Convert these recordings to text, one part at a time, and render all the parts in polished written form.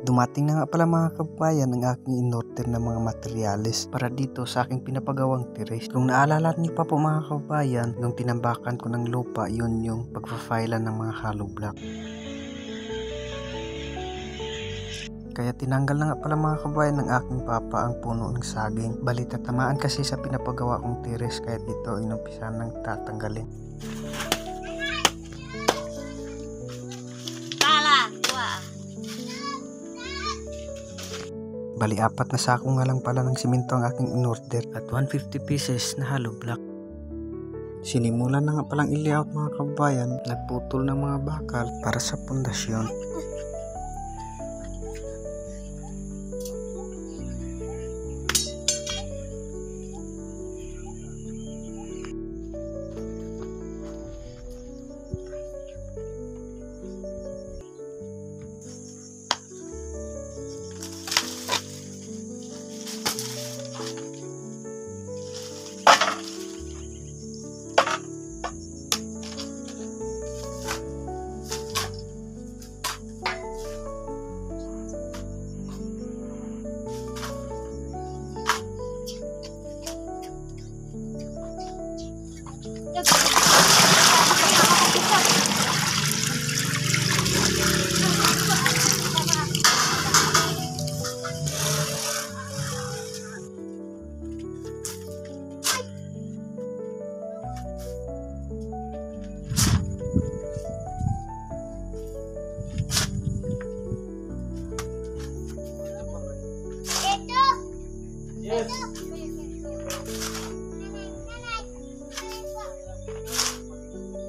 Dumating na nga pala mga kabayan ang aking in-order na mga materyales para dito sa aking pinapagawang terrace. Kung naalala niyo pa po mga kabayan, nung tinambakan ko ng lupa, yun yung pagpa-filean ng mga hollow block. Kaya tinanggal na nga pala mga kabayan ng aking papa ang puno ng saging. Bali tatamaan kasi sa pinapagawa kong terrace kaya dito inumpisa nang tatanggalin. Bali 4 na sako nga lang pala ng simento ang aking in-order at 150 pieces na hollow block. Sinimulan na nga palang i-layout mga kabayan, nagputol ng mga bakal para sa pundasyon.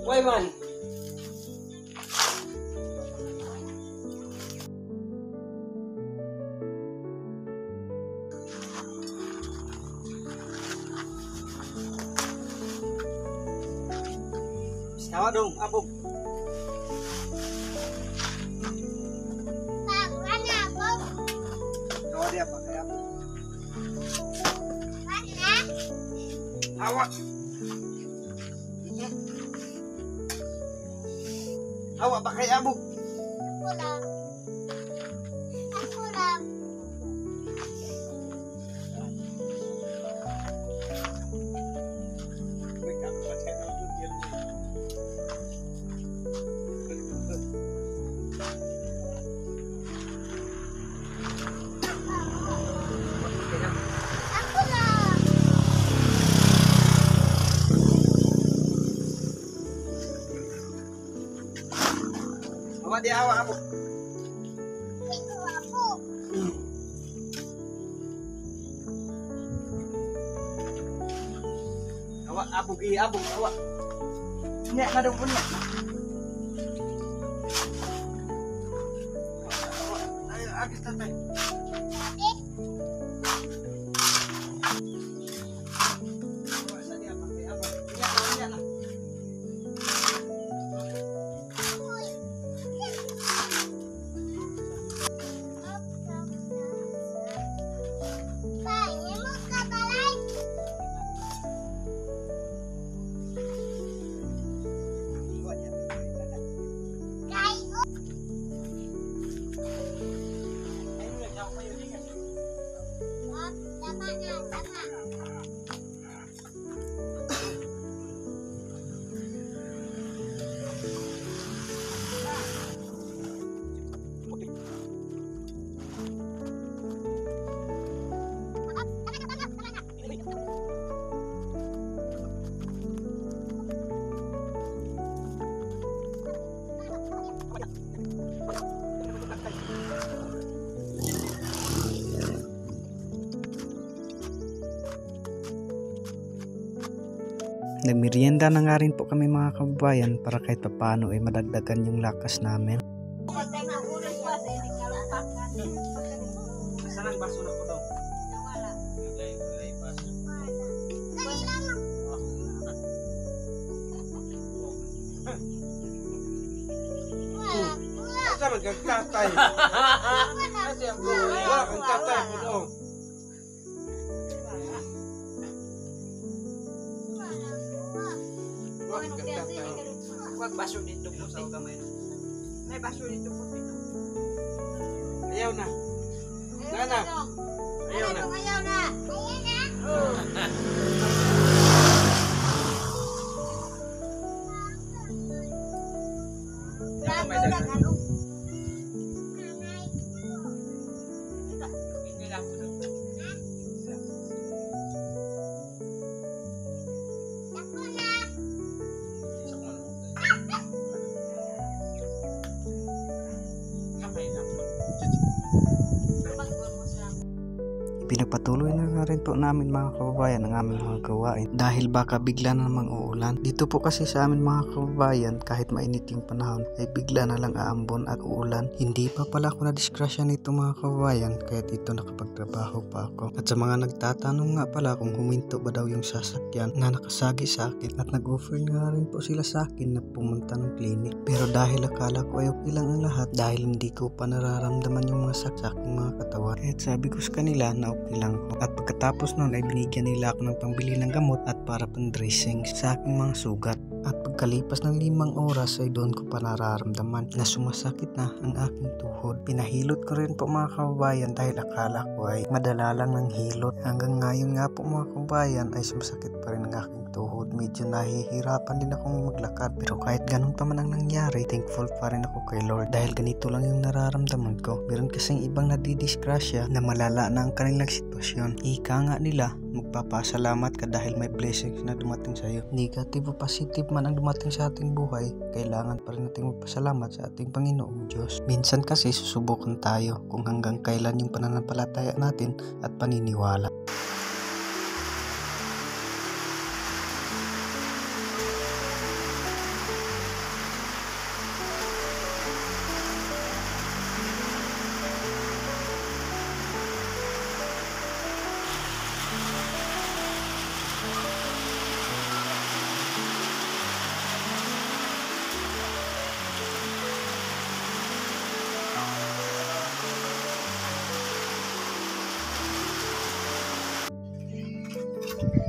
Why man? Tawa dong, abog. Tawa dia apa kayak? Tawa. Tawa pakai abog. Aku lang. Aku lang. Tawa dia awak abog. Itu aku. Awak abog abog awak. Nyak na dong punya. Ayo agis tatay. Awak saja pakai abog. Nyak na. Pak, ini mau ke balai. Kayu. Nagmerienda na nga rin po kami mga kababayan para kahit papaano ay madagdagan yung lakas namin. Saan ang baso na ko dong? Asa magkakatay? Wala kang tatay po dong. Huwag baso dito po sa kamay. May baso dito po. Ayaw ayaw na. Nana. Ayaw na. Ayaw na. May dagan. Pinagpatuloy na rin po namin mga kababayan ang aming mga gawain dahil baka bigla na namang uulan. Dito po kasi sa amin mga kababayan, kahit mainit yung panahon ay bigla na lang aambon at uulan. Hindi pa pala ako na-disgrasya nito mga kababayan, kaya dito nakapagtrabaho pa ako. At sa mga nagtatanong nga pala kung huminto ba daw yung sasakyan na nakasagi sa akin, at nag-offer nga rin po sila sa akin na pumunta ng clinic. Pero dahil akala ko ay okay lang ang lahat dahil hindi ko pa nararamdaman yung mga sakit sa aking mga katawan, kaya sabi ko sa kanila na okay lang ko. At pagkatapos nun ay binigyan nila ako ng pangbili ng gamot at para pang-dressing sa aking mga sugat. At pagkalipas ng 5 oras ay doon ko pa nararamdaman na sumasakit na ang aking tuhod. Pinahilot ko rin po mga kababayan dahil akala ko ay madala lang ng hilot. Hanggang ngayon nga po mga kababayan ay sumasakit pa rin ang aking tuhod. Medyo nahihirapan din akong maglakad, pero kahit ganun pa man ang nangyari, thankful pa rin ako kay Lord dahil ganito lang yung nararamdaman ko. Meron kasing ibang nadidisgrasya na malala na ang kanilang sitwasyon. Ika nga nila, magpapasalamat ka dahil may blessings na dumating sa iyo. Negative o positive man ang dumating sa ating buhay, kailangan pa rin natin magpasalamat sa ating Panginoong Diyos. Minsan kasi susubukan tayo kung hanggang kailan yung pananampalataya natin at paniniwala.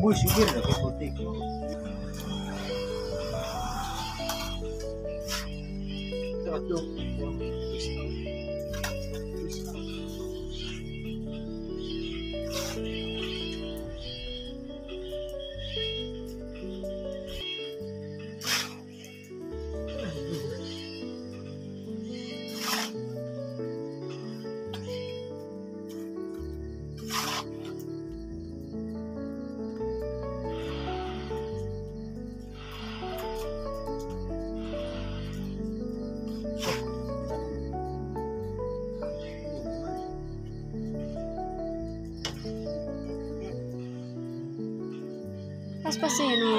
Boy, sige na kay butik. Tatlo. Paspasin mo.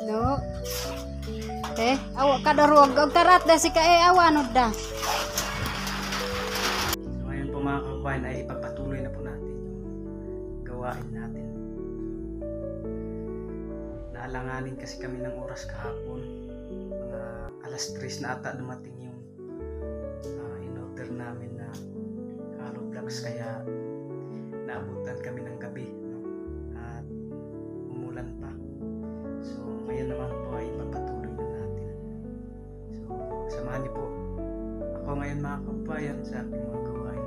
No. Awa ka daruag og karat da si kae awanod da. So ngayon po mga kababayan ay ipagpatuloy na po natin yung gawain natin. Naalanganin kasi kami ng oras kahapon. Mga alas 3 na ata dumating yung in-order namin na hollow blocks, kaya naabutan kami ng gabi, no? At umulan pa. So ngayon naman po ay ipagpatuloy na natin. So samahan niyo po ako ngayon mga kababayan sa ating mga gawain.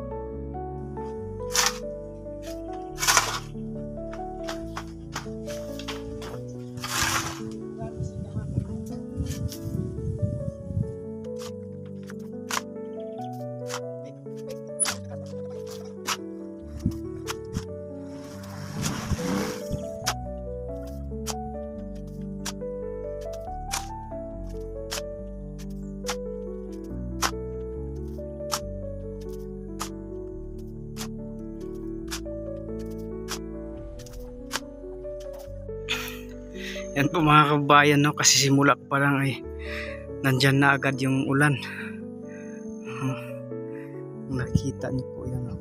Yan po mga kababayan, no, kasi simula pa lang ay nandyan na agad yung ulan. Nakita niyo po yan, no?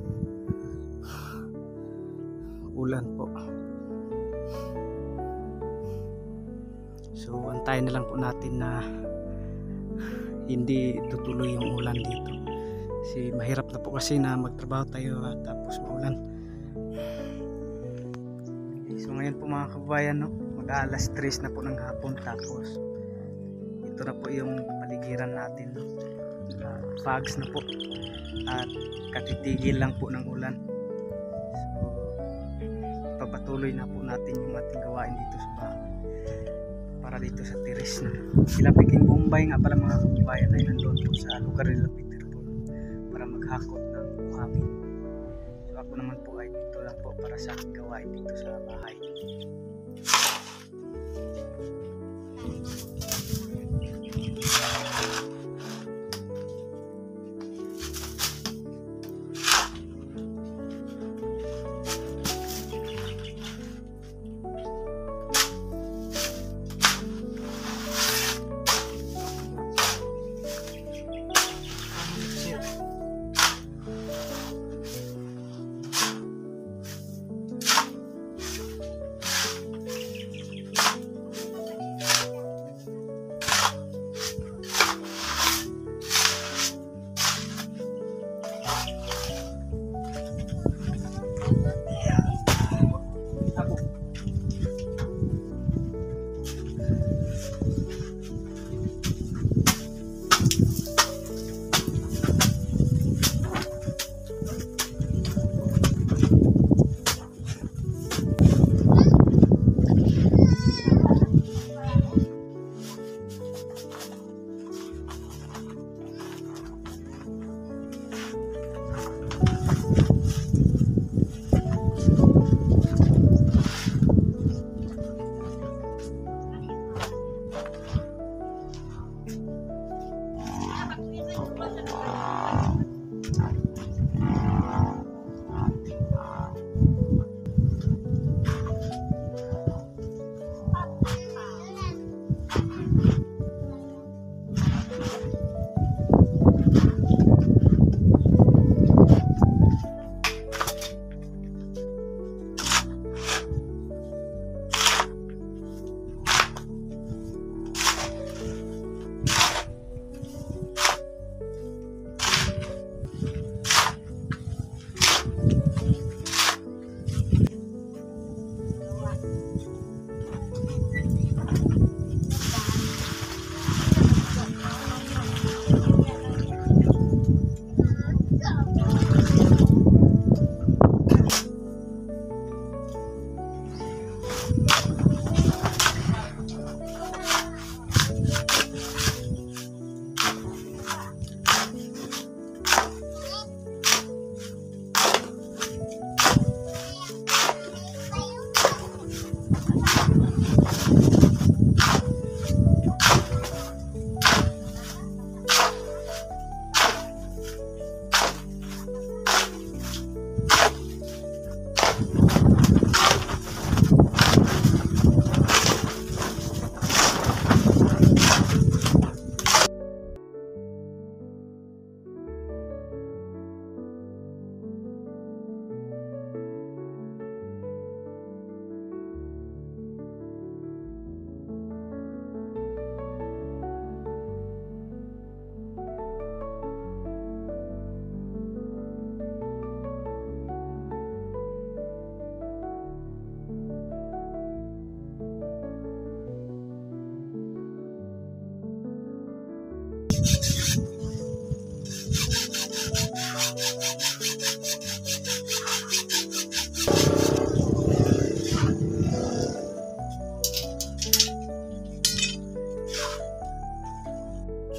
Ulan po. So antayin na lang po natin na hindi tutuloy yung ulan dito. Kasi mahirap na po kasi na magtrabaho tayo tapos maulan. So ngayon po mga kababayan, no, mag-alas 3 na po ng hapon, tapos ito na po yung paligiran natin, no. Fogs na po at katitigil lang po ng ulan. So papatuloy na po natin yung ating gawain dito sa bahay para dito sa terrace na. Sila Peking Bombay nga pala mga kababayan ay nandun po sa lugar nila Peter po para maghakot ng buhangin. So ako naman po ay dito lang po para sa aking gawain dito sa bahay.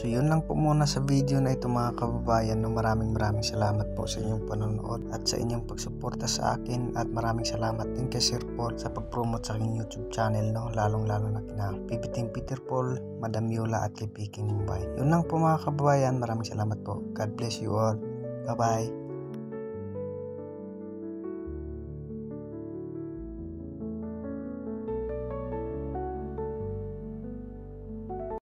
So yun lang po muna sa video na ito mga kababayan, no. Maraming salamat po sa inyong panonood at sa inyong pagsuporta sa akin, at maraming salamat din kay Sir Paul sa pag-promote sa aking YouTube channel, no. Lalong lalo na kina Pipiting Peter Paul, Madam Yola at kay Peking Bombay. Yun lang po mga kababayan, maraming salamat po. God bless you all. Bye bye.